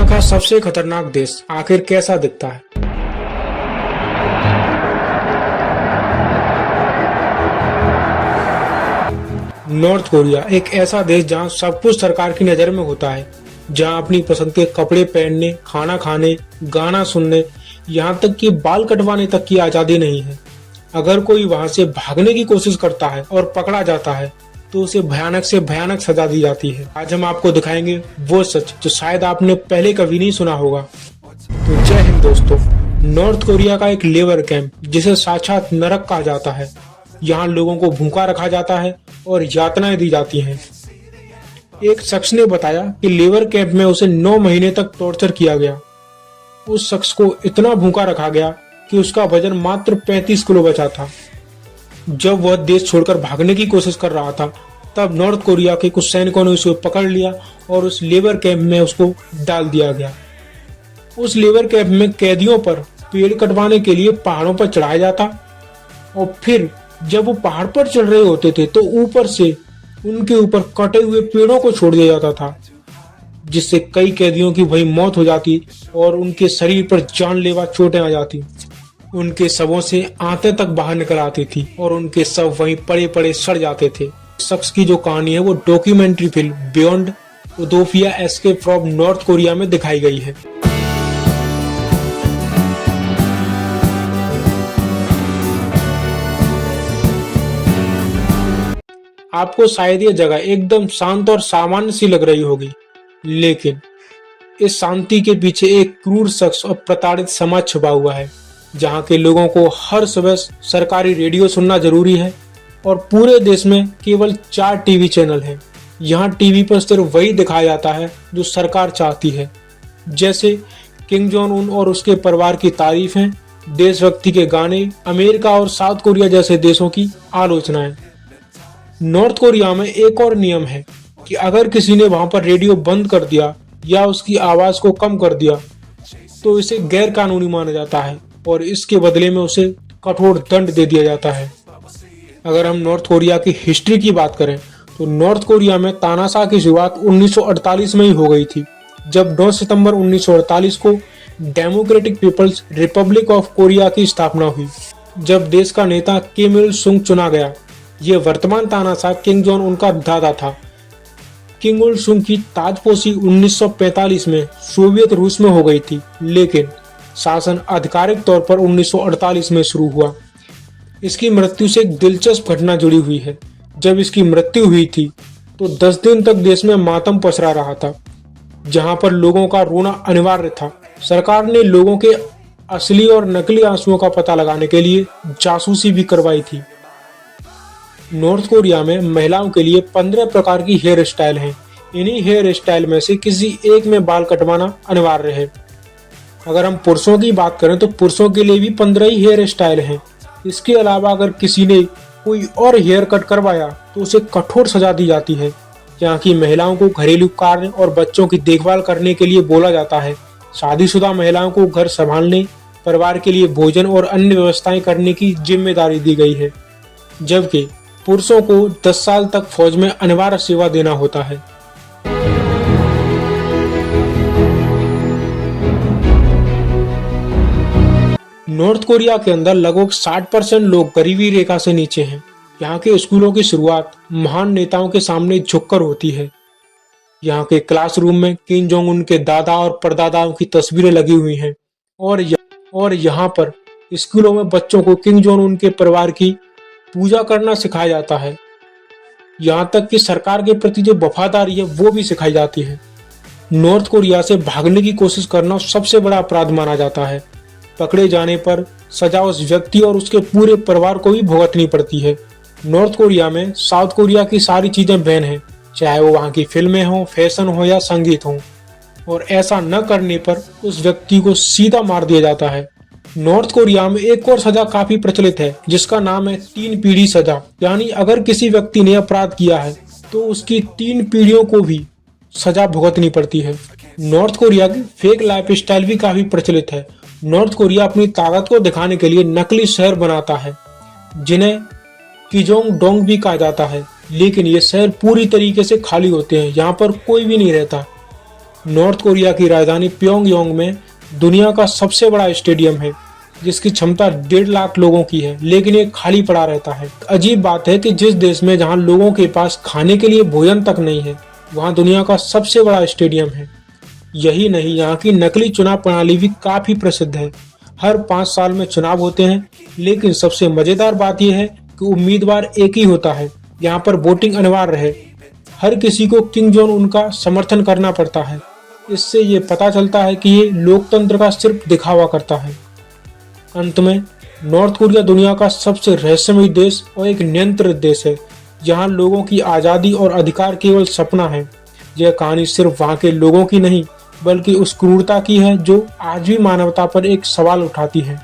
दुनिया का सबसे खतरनाक देश आखिर कैसा दिखता है? नॉर्थ कोरिया एक ऐसा देश जहां सब कुछ सरकार की नजर में होता है, जहां अपनी पसंद के कपड़े पहनने, खाना खाने, गाना सुनने, यहाँ तक कि बाल कटवाने तक की आजादी नहीं है। अगर कोई वहां से भागने की कोशिश करता है और पकड़ा जाता है तो उसे भयानक से भयानक सजा दी जाती है। आज हम आपको दिखाएंगे वो सच जो शायद आपने पहले कभी नहीं सुना होगा। तो जय हिंद दोस्तों। नॉर्थ कोरिया का एक लेबर कैंप जिसे साक्षात नरक कहा जाता है। यहाँ लोगों को भूखा रखा जाता है और यातनाएं दी जाती हैं। एक शख्स ने बताया कि लेबर कैंप में उसे 9 महीने तक टॉर्चर किया गया। उस शख्स को इतना भूखा रखा गया कि उसका वजन मात्र 35 किलो बचा था। जब वह देश छोड़कर भागने की कोशिश कर रहा था, तब नॉर्थ कोरिया के कुछ सैनिकों ने उसे पकड़ लिया और उस लेबर कैंप में उसको डाल दिया गया। उस लेबर कैंप में कैदियों पर पेड़ कटवाने के लिए पहाड़ों पर चढ़ाया जाता और फिर जब वो पहाड़ पर चढ़ रहे होते थे तो ऊपर से उनके ऊपर कटे हुए पेड़ों को छोड़ दिया जाता था, जिससे कई कैदियों की वही मौत हो जाती और उनके शरीर पर जानलेवा चोटें आ जाती। उनके शवों से आंतें तक बाहर निकल आती थी और उनके शव वहीं पड़े पड़े सड़ जाते थे। शख्स की जो कहानी है वो documentary film beyond Utopia escape from North Korea में दिखाई गई है। आपको शायद ये जगह एकदम शांत और सामान्य सी लग रही होगी, लेकिन इस शांति के पीछे एक क्रूर शख्स और प्रताड़ित समाज छुपा हुआ है, जहाँ के लोगों को हर सुबह सरकारी रेडियो सुनना जरूरी है और पूरे देश में केवल 4 टीवी चैनल हैं। यहाँ टीवी पर सिर्फ वही दिखाया जाता है जो सरकार चाहती है, जैसे किम जोंग उन और उसके परिवार की तारीफें, देशभक्ति के गाने, अमेरिका और साउथ कोरिया जैसे देशों की आलोचनाएं। नॉर्थ कोरिया में एक और नियम है कि अगर किसी ने वहां पर रेडियो बंद कर दिया या उसकी आवाज को कम कर दिया तो इसे गैर कानूनी माना जाता है और इसके बदले में उसे कठोर दंड दे दिया जाता है। अगर हम नॉर्थ कोरिया की हिस्ट्री की बात करें तो नॉर्थ कोरिया में तानाशाह की शुरुआत 1948 में ही हो गई थी, जब 9 सितंबर 1948 को Democratic People's Republic of Korea की स्थापना हुई। जब देश का नेता किम इल सुंग चुना गया, ये वर्तमान तानाशाह किम जोंग उनका दादा था। किम इल सुंग की ताजपोशी 1945 में सोवियत रूस में हो गई थी, लेकिन शासन आधिकारिक तौर पर 1948 में शुरू हुआ। इसकी मृत्यु से एक दिलचस्प घटना जुड़ी हुई है। जब इसकी मृत्यु हुई थी तो 10 दिन तक देश में मातम पसरा रहा था, जहां पर लोगों का रोना अनिवार्य था। सरकार ने लोगों के असली और नकली आंसुओं का पता लगाने के लिए जासूसी भी करवाई थी। नॉर्थ कोरिया में महिलाओं के लिए 15 प्रकार की हेयर स्टाइल हैं। इन्हीं हेयर स्टाइल में से किसी एक में बाल कटवाना अनिवार्य है। अगर हम पुरुषों की बात करें तो पुरुषों के लिए भी 15 ही हेयर स्टाइल हैं। इसके अलावा अगर किसी ने कोई और हेयर कट करवाया तो उसे कठोर सजा दी जाती है। यहाँ की महिलाओं को घरेलू कार्य और बच्चों की देखभाल करने के लिए बोला जाता है। शादीशुदा महिलाओं को घर संभालने, परिवार के लिए भोजन और अन्य व्यवस्थाएं करने की जिम्मेदारी दी गई है, जबकि पुरुषों को 10 साल तक फौज में अनिवार्य सेवा देना होता है। नॉर्थ कोरिया के अंदर लगभग 60% लोग गरीबी रेखा से नीचे हैं। यहाँ के स्कूलों की शुरुआत महान नेताओं के सामने झुककर होती है। यहाँ के क्लासरूम में किम जोंग उन के दादा और परदादाओं की तस्वीरें लगी हुई हैं और यहाँ पर स्कूलों में बच्चों को किम जोंग उन के परिवार की पूजा करना सिखाया जाता है। यहाँ तक कि सरकार के प्रति जो वफादारी है वो भी सिखाई जाती है। नॉर्थ कोरिया से भागने की कोशिश करना सबसे बड़ा अपराध माना जाता है। पकड़े जाने पर सजा उस व्यक्ति और उसके पूरे परिवार को भी भुगतनी पड़ती है। नॉर्थ कोरिया में साउथ कोरिया की सारी चीजें बैन हैं, चाहे वो वहाँ की फिल्में हों, फैशन हो या संगीत हो, और ऐसा न करने पर उस व्यक्ति को सीधा मार दिया जाता है। नॉर्थ कोरिया में एक और सजा काफी प्रचलित है, जिसका नाम है 3 पीढ़ी सजा। यानी अगर किसी व्यक्ति ने अपराध किया है तो उसकी 3 पीढ़ियों को भी सजा भुगतनी पड़ती है। नॉर्थ कोरिया की फेक लाइफ स्टाइल भी काफी प्रचलित है। नॉर्थ कोरिया अपनी ताकत को दिखाने के लिए नकली शहर बनाता है, जिन्हें किजोंग डोंग भी कहा जाता है, लेकिन ये शहर पूरी तरीके से खाली होते हैं। यहाँ पर कोई भी नहीं रहता। नॉर्थ कोरिया की राजधानी प्योंगयांग में दुनिया का सबसे बड़ा स्टेडियम है, जिसकी क्षमता 1.5 लाख लोगों की है, लेकिन ये खाली पड़ा रहता है। अजीब बात है कि जिस देश में जहां लोगों के पास खाने के लिए भोजन तक नहीं है, वहां दुनिया का सबसे बड़ा स्टेडियम है। यही नहीं, यहाँ की नकली चुनाव प्रणाली भी काफी प्रसिद्ध है। हर 5 साल में चुनाव होते हैं, लेकिन सबसे मजेदार बात यह है कि उम्मीदवार एक ही होता है। यहाँ पर वोटिंग अनिवार्य है। हर किसी को किम जोंग उन का समर्थन करना पड़ता है। इससे ये पता चलता है कि ये लोकतंत्र का सिर्फ दिखावा करता है। अंत में, नॉर्थ कोरिया दुनिया का सबसे रहस्यमय देश और एक नियंत्रित देश है, जहाँ लोगों की आज़ादी और अधिकार केवल सपना है। यह कहानी सिर्फ वहाँ के लोगों की नहीं, बल्कि उस क्रूरता की है जो आज भी मानवता पर एक सवाल उठाती है।